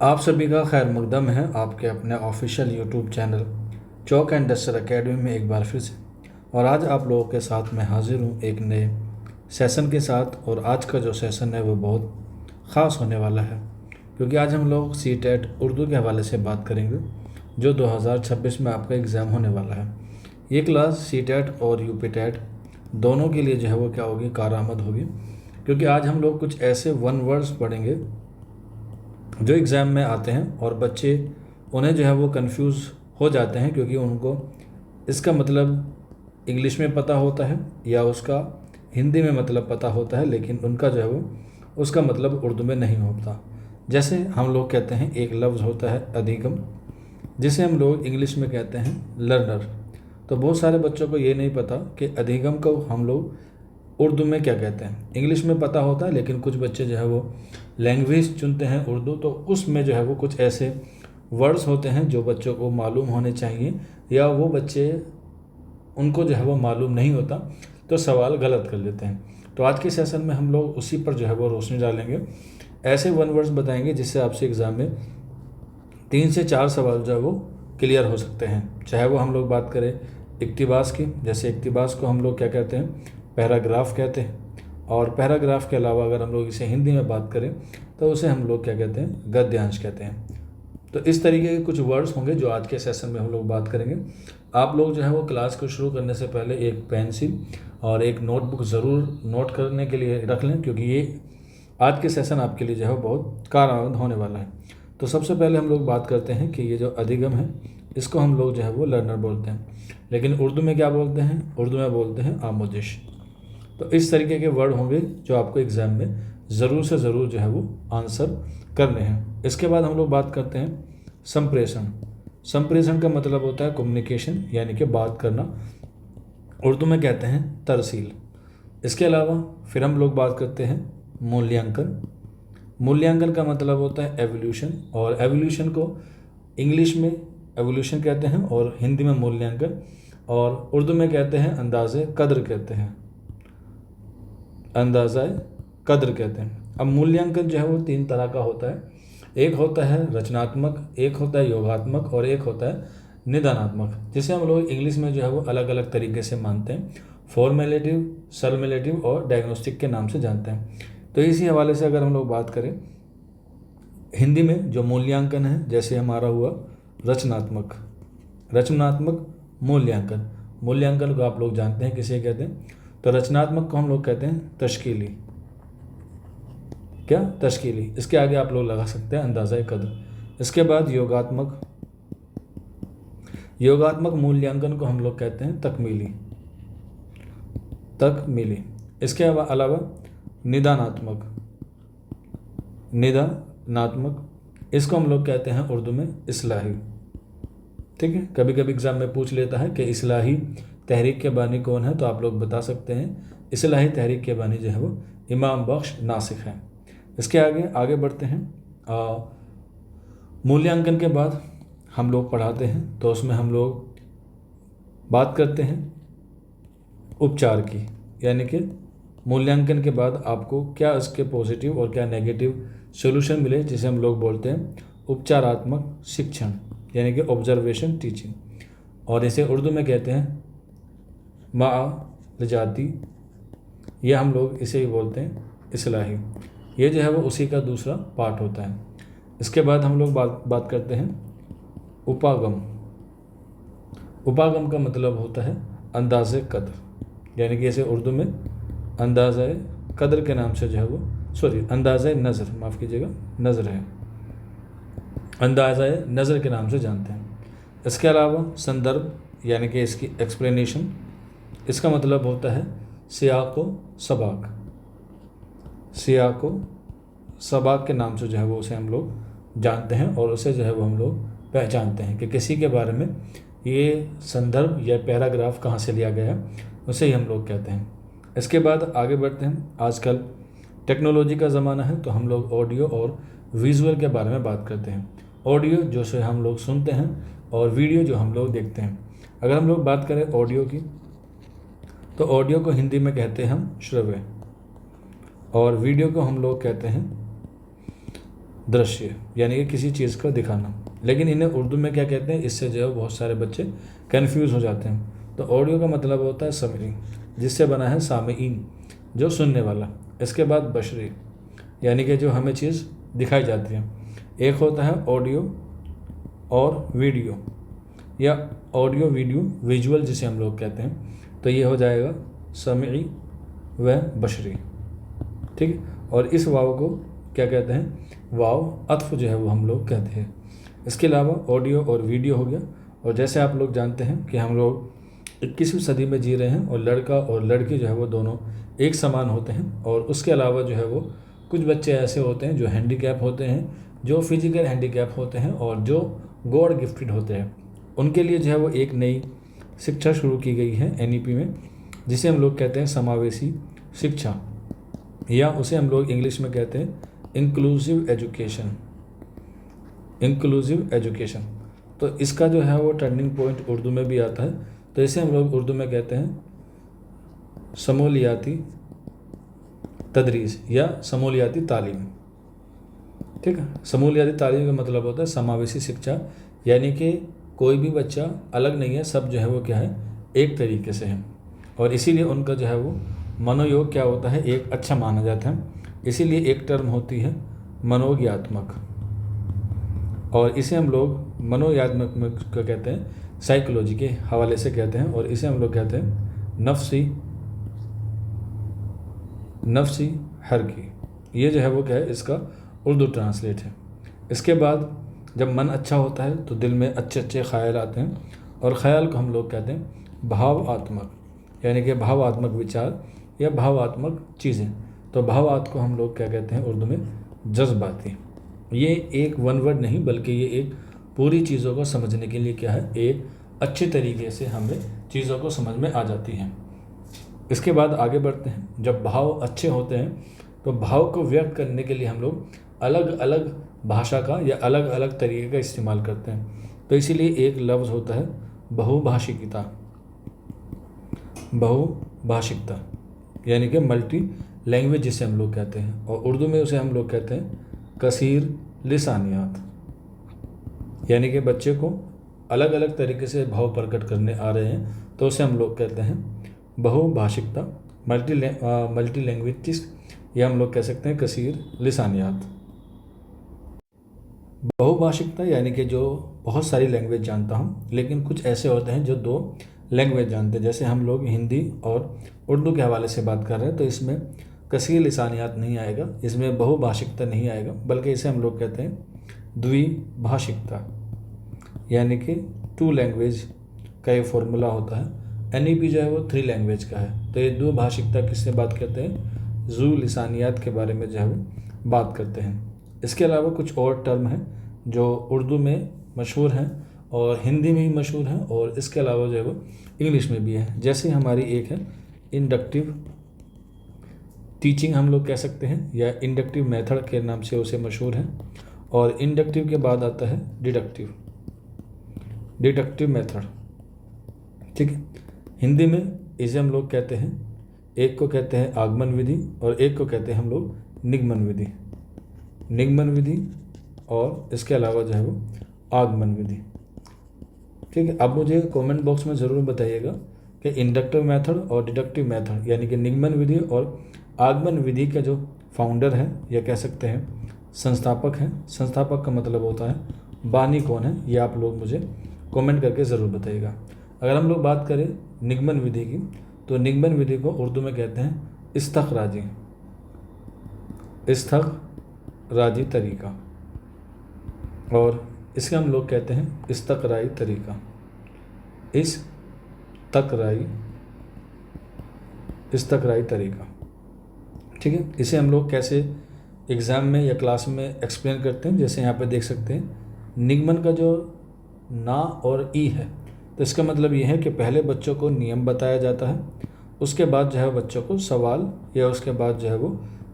आप सभी का खैर मकदम है आपके अपने official YouTube channel chalk and duster academy में एक बार फिर से। और आज आप लोगों के साथ मैं हाजिर हूँ एक नए सेशन के साथ। और आज का जो सेशन है वो बहुत ख़ास होने वाला है, क्योंकि आज हम लोग सीटेट उर्दू के हवाले से बात करेंगे जो 2026 में आपका एग्ज़ाम होने वाला है। ये क्लास सीटेट और यूपीटेट दोनों के लिए जो है वो क्या होगी, कारआमद होगी, क्योंकि आज हम लोग कुछ ऐसे वन वर्ड्स पढ़ेंगे जो एग्ज़ाम में आते हैं और बच्चे उन्हें जो है वो कंफ्यूज हो जाते हैं, क्योंकि उनको इसका मतलब इंग्लिश में पता होता है या उसका हिंदी में मतलब पता होता है, लेकिन उनका जो है वो उसका मतलब उर्दू में नहीं होता। जैसे हम लोग कहते हैं एक लफ्ज़ होता है अधिगम, जिसे हम लोग इंग्लिश में कहते हैं लर्नर। तो बहुत सारे बच्चों को ये नहीं पता कि अधिगम को हम लोग उर्दू में क्या कहते हैं। इंग्लिश में पता होता है, लेकिन कुछ बच्चे जो है वो लैंग्वेज चुनते हैं उर्दू, तो उसमें जो है वो कुछ ऐसे वर्ड्स होते हैं जो बच्चों को मालूम होने चाहिए, या वो बच्चे उनको जो है वो मालूम नहीं होता तो सवाल गलत कर लेते हैं। तो आज के सेशन में हम लोग उसी पर जो है वो रोशनी डालेंगे। ऐसे वन वर्ड्स बताएंगे जिससे आपसे एग्ज़ाम में 3 से 4 सवाल जो है वो क्लियर हो सकते हैं। चाहे वो हम लोग बात करें इक्तिबास की, जैसे इक्तिबास को हम लोग क्या कहते हैं, पैराग्राफ कहते हैं। और पैराग्राफ के अलावा अगर हम लोग इसे हिंदी में बात करें तो उसे हम लोग क्या कहते हैं, गद्यांश कहते हैं। तो इस तरीके के कुछ वर्ड्स होंगे जो आज के सेशन में हम लोग बात करेंगे। आप लोग जो है वो क्लास को शुरू करने से पहले एक पेंसिल और एक नोटबुक ज़रूर नोट करने के लिए रख लें, क्योंकि ये आज के सेशन आपके लिए जो है बहुत कारआमद होने वाला है। तो सबसे पहले हम लोग बात करते हैं कि ये जो अधिगम है इसको हम लोग जो है वो लर्नर बोलते हैं, लेकिन उर्दू में क्या बोलते हैं, उर्दू में बोलते हैं आमोजिश। तो इस तरीके के वर्ड होंगे जो आपको एग्ज़ाम में ज़रूर से ज़रूर जो है वो आंसर करने हैं। इसके बाद हम लोग बात करते हैं संप्रेषण। संप्रेषण का मतलब होता है कम्युनिकेशन, यानी कि बात करना। उर्दू में कहते हैं तरसील। इसके अलावा फिर हम लोग बात करते हैं मूल्यांकन। मूल्यांकन का मतलब होता है एवोल्यूशन, और एवोल्यूशन को इंग्लिश में एवोल्यूशन कहते हैं और हिंदी में मूल्यांकन, और उर्दू में कहते हैं अंदाज़े कद्र कहते हैं, अंदाज़ा कद्र कहते हैं। अब मूल्यांकन जो है वो 3 तरह का होता है। एक होता है रचनात्मक, एक होता है योगात्मक, और एक होता है निदानात्मक, जिसे हम लोग इंग्लिश में जो है वो अलग अलग तरीके से मानते हैं, फॉर्मेलेटिव, सर्मेलेटिव और डायग्नोस्टिक के नाम से जानते हैं। तो इसी हवाले से अगर हम लोग बात करें हिंदी में जो मूल्यांकन है, जैसे हमारा हुआ रचनात्मक, रचनात्मक मूल्यांकन। मूल्यांकन को आप लोग जानते हैं किसे कहते हैं, तो रचनात्मक को हम लोग कहते हैं तश्कीली। क्या? तश्कीली। इसके आगे आप लोग लगा सकते हैं अंदाज़ा कद्र। इसके बाद योगात्मक, योगात्मक मूल्यांकन को हम लोग कहते हैं तकमीली, तकमीली। इसके अलावा निदानात्मक, निदानात्मक, इसको हम लोग कहते हैं उर्दू में इस्लाही। ठीक है, कभी कभी एग्ज़ाम में पूछ लेता है कि इस्लाही तहरीक के बानी कौन है, तो आप लोग बता सकते हैं इस्लाही तहरीक के बानी जो है वो इमाम बख्श नासिक है। इसके आगे बढ़ते हैं। मूल्यांकन के बाद हम लोग पढ़ाते हैं, तो उसमें हम लोग बात करते हैं उपचार की, यानी कि मूल्यांकन के बाद आपको क्या इसके पॉजिटिव और क्या नेगेटिव सॉल्यूशन मिले, जिसे हम लोग बोलते हैं उपचारात्मक शिक्षण, यानी कि ऑब्जर्वेशन टीचिंग। और इसे उर्दू में कहते हैं माअ-जाती, यह हम लोग इसे ही बोलते हैं इस्लाही। ये जो है वो उसी का दूसरा पार्ट होता है। इसके बाद हम लोग बात करते हैं उपागम। उपागम का मतलब होता है अंदाज़े कद्र, यानी कि इसे उर्दू में अंदाज़े कद्र के नाम से जो है वो, अंदाज़े नज़र, माफ़ कीजिएगा, नज़र है, अंदाज़े नज़र के नाम से जानते हैं। इसके अलावा संदर्भ, यानी कि इसकी एक्सप्लेनेशन, इसका मतलब होता है सियाको सबाक, सियाको सबाक के नाम से जो है वो उसे हम लोग जानते हैं, और उसे जो है वो हम लोग पहचानते हैं कि किसी के बारे में ये संदर्भ या पैराग्राफ कहाँ से लिया गया है, उसे ही हम लोग कहते हैं। इसके बाद आगे बढ़ते हैं। आजकल टेक्नोलॉजी का ज़माना है, तो हम लोग ऑडियो और विजुअल के बारे में बात करते हैं। ऑडियो जो से हम लोग सुनते हैं, और वीडियो जो हम लोग देखते हैं। अगर हम लोग बात करें ऑडियो की, तो ऑडियो को हिंदी में कहते हैं हम श्रव्य, और वीडियो को हम लोग कहते हैं दृश्य यानी कि किसी चीज़ का दिखाना। लेकिन इन्हें उर्दू में क्या कहते हैं, इससे जो है बहुत सारे बच्चे कन्फ्यूज़ हो जाते हैं। तो ऑडियो का मतलब होता है समरी, जिससे बना है सामीन, जो सुनने वाला। इसके बाद बशरी यानी कि जो हमें चीज़ दिखाई जाती है। एक होता है ऑडियो और वीडियो, या ऑडियो वीडियो विजुअल जिसे हम लोग कहते हैं। तो ये हो जाएगा समई व बशरी, ठीक है। और इस वाव को क्या कहते हैं, वाव अत्फ जो है वो हम लोग कहते हैं। इसके अलावा ऑडियो और वीडियो हो गया। और जैसे आप लोग जानते हैं कि हम लोग 21वीं सदी में जी रहे हैं और लड़का और लड़की जो है वो दोनों एक समान होते हैं। और उसके अलावा जो है वो कुछ बच्चे ऐसे होते हैं जो हैंडीकैप होते हैं, जो फिजिकल हैंडीकैप होते हैं और जो गॉड गिफ्टेड होते हैं। उनके लिए जो है वो एक नई शिक्षा शुरू की गई है एनईपी में, जिसे हम लोग कहते हैं समावेशी शिक्षा, या उसे हम लोग इंग्लिश में कहते हैं इंक्लूसिव एजुकेशन। इंक्लूसिव एजुकेशन, तो इसका जो है वो टर्निंग पॉइंट उर्दू में भी आता है। तो इसे हम लोग उर्दू में कहते हैं समूलियाती तदरीस या समूलियाती तालीम, ठीक है। समूलियाती तालीम का मतलब होता है समावेशी शिक्षा, यानी कि कोई भी बच्चा अलग नहीं है, सब जो है वो क्या है, एक तरीके से है। और इसीलिए उनका जो है वो मनोयोग क्या होता है, एक अच्छा माना जाता है। इसीलिए एक टर्म होती है मनोज्ञात्मक, और इसे हम लोग मनोज्ञात्मक का कहते हैं साइकोलॉजी के हवाले से कहते हैं। और इसे हम लोग कहते हैं नफ्सी हरकी। ये जो है वो क्या है, इसका उर्दू ट्रांसलेट है। इसके बाद जब मन अच्छा होता है तो दिल में अच्छे अच्छे ख्याल आते हैं, और ख्याल को हम लोग कहते हैं भावात्मक, यानी कि भावात्मक विचार या भावात्मक चीज़ें। तो भावात को हम लोग क्या कहते हैं उर्दू में, जज्बाती। ये एक वन वर्ड नहीं, बल्कि ये एक पूरी चीज़ों को समझने के लिए क्या है, एक अच्छे तरीके से हमें चीज़ों को समझ में आ जाती हैं। इसके बाद आगे बढ़ते हैं। जब भाव अच्छे होते हैं तो भाव को व्यक्त करने के लिए हम लोग अलग अलग भाषा का या अलग अलग तरीके का इस्तेमाल करते हैं। तो इसीलिए एक लफ्ज़ होता है बहुभाषिकता, बहुभाषिकता यानी कि मल्टी लैंग्वेज जिसे हम लोग कहते हैं। और उर्दू में उसे हम लोग कहते हैं कसीर लिसानियात, यानी कि बच्चे को अलग अलग तरीके से भाव प्रकट करने आ रहे हैं, तो उसे हम लोग कहते हैं बहुभाषिकता, मल्टी लैंग्वेजिस्ट, या हम लोग कह सकते हैं कसीर लिसानियात। बहुभाषिकता यानी कि जो बहुत सारी लैंग्वेज जानता हूँ, लेकिन कुछ ऐसे होते हैं जो 2 लैंग्वेज जानते हैं। जैसे हम लोग हिंदी और उर्दू के हवाले से बात कर रहे हैं, तो इसमें कसीर लिसानियात नहीं आएगा, इसमें बहुभाषिकता नहीं आएगा, बल्कि इसे हम लोग कहते हैं द्विभाषिकता, यानी कि 2 लैंग्वेज का ये फॉर्मूला होता है। एनईपी जो है वो 3 लैंग्वेज का है। तो ये द्विभाषिकता किससे बात करते हैं, जू लिसानियात के बारे में जो है वो बात करते हैं। इसके अलावा कुछ और टर्म हैं जो उर्दू में मशहूर हैं और हिंदी में भी मशहूर हैं, और इसके अलावा जो है वो इंग्लिश में भी है। जैसे हमारी एक है इंडक्टिव टीचिंग हम लोग कह सकते हैं, या इंडक्टिव मेथड के नाम से उसे मशहूर है। और इंडक्टिव के बाद आता है डिडक्टिव मेथड, ठीक है। हिंदी में इसे हम लोग कहते हैं, एक को कहते हैं आगमन विधि और एक को कहते हैं हम लोग निगमन विधि, और इसके अलावा जो है वो आगमन विधि, ठीक है। अब मुझे कमेंट बॉक्स में ज़रूर बताइएगा कि इंडक्टिव मेथड और डिडक्टिव मेथड यानी कि निगमन विधि और आगमन विधि का जो फाउंडर है, या कह सकते हैं संस्थापक हैं, संस्थापक का मतलब होता है बानी कौन है, ये आप लोग मुझे कमेंट करके ज़रूर बताइएगा। अगर हम लोग बात करें निगमन विधि की, तो निगमन विधि को उर्दू में कहते हैं इस्तखराजी तरीका, और इसे हम लोग कहते हैं इस्तकराई तरीका, ठीक है। इसे हम लोग कैसे एग्ज़ाम में या क्लास में एक्सप्लेन करते हैं, जैसे यहाँ पे देख सकते हैं, निगमन का जो ना और ई है, तो इसका मतलब ये है कि पहले बच्चों को नियम बताया जाता है, उसके बाद जो है बच्चों को सवाल या उसके बाद जो है वो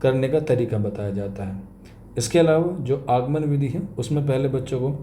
करने का तरीका बताया जाता है। इसके अलावा जो आगमन विधि है उसमें पहले बच्चों को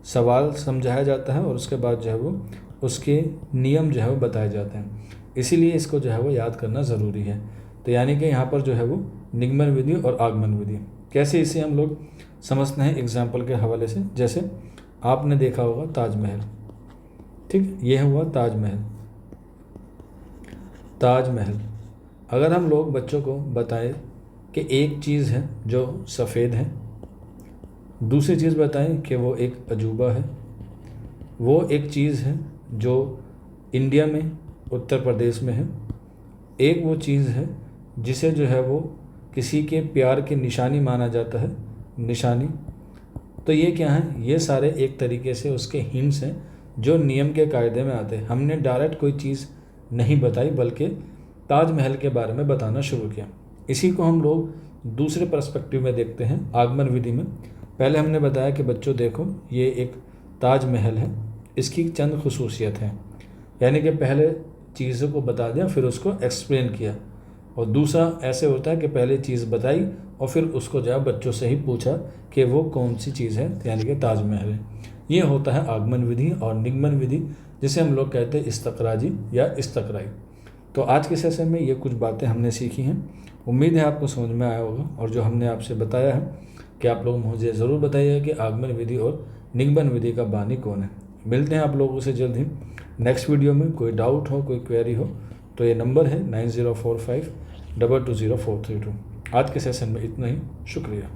सवाल समझाया जाता है और उसके बाद जो है वो उसके नियम जो है वो बताए जाते हैं। इसीलिए इसको जो है वो याद करना ज़रूरी है। तो यानी कि यहाँ पर जो है वो निगमन विधि और आगमन विधि, कैसे इसे हम लोग समझते हैं एग्जाम्पल के हवाले से। जैसे आपने देखा होगा ताजमहल, ठीक, यह हुआ ताजमहल। ताजमहल अगर हम लोग बच्चों को बताएं कि एक चीज़ है जो सफ़ेद है, दूसरी चीज़ बताएं कि वो एक अजूबा है, वो एक चीज़ है जो इंडिया में उत्तर प्रदेश में है, एक वो चीज़ है जिसे जो है वो किसी के प्यार की निशानी माना जाता है, निशानी, तो ये क्या है, ये सारे एक तरीके से उसके हिंट्स हैं जो नियम के कायदे में आते हैं। हमने डायरेक्ट कोई चीज़ नहीं बताई बल्कि ताजमहल के बारे में बताना शुरू किया। इसी को हम लोग दूसरे पर्सपेक्टिव में देखते हैं आगमन विधि में। पहले हमने बताया कि बच्चों देखो ये एक ताजमहल है, इसकी चंद खसूसियत हैं, यानी कि पहले चीज़ों को बता दिया फिर उसको एक्सप्लेन किया। और दूसरा ऐसे होता है कि पहले चीज़ बताई और फिर उसको जब बच्चों से ही पूछा कि वो कौन सी चीज़ है, यानी कि ताजमहल है। ये होता है आगमन विधि। और निगमन विधि जिसे हम लोग कहते हैं इस्तकराजी या इस्तकराई। तो आज के सेशन में ये कुछ बातें हमने सीखी हैं, उम्मीद है आपको समझ में आया होगा। और जो हमने आपसे बताया है कि आप लोग मुझे ज़रूर बताइए कि आगमन विधि और निगमन विधि का बानी कौन है। मिलते हैं आप लोगों से जल्द ही नेक्स्ट वीडियो में। कोई डाउट हो, कोई क्वेरी हो तो ये नंबर है 9045220432। आज के सेशन में इतना ही, शुक्रिया।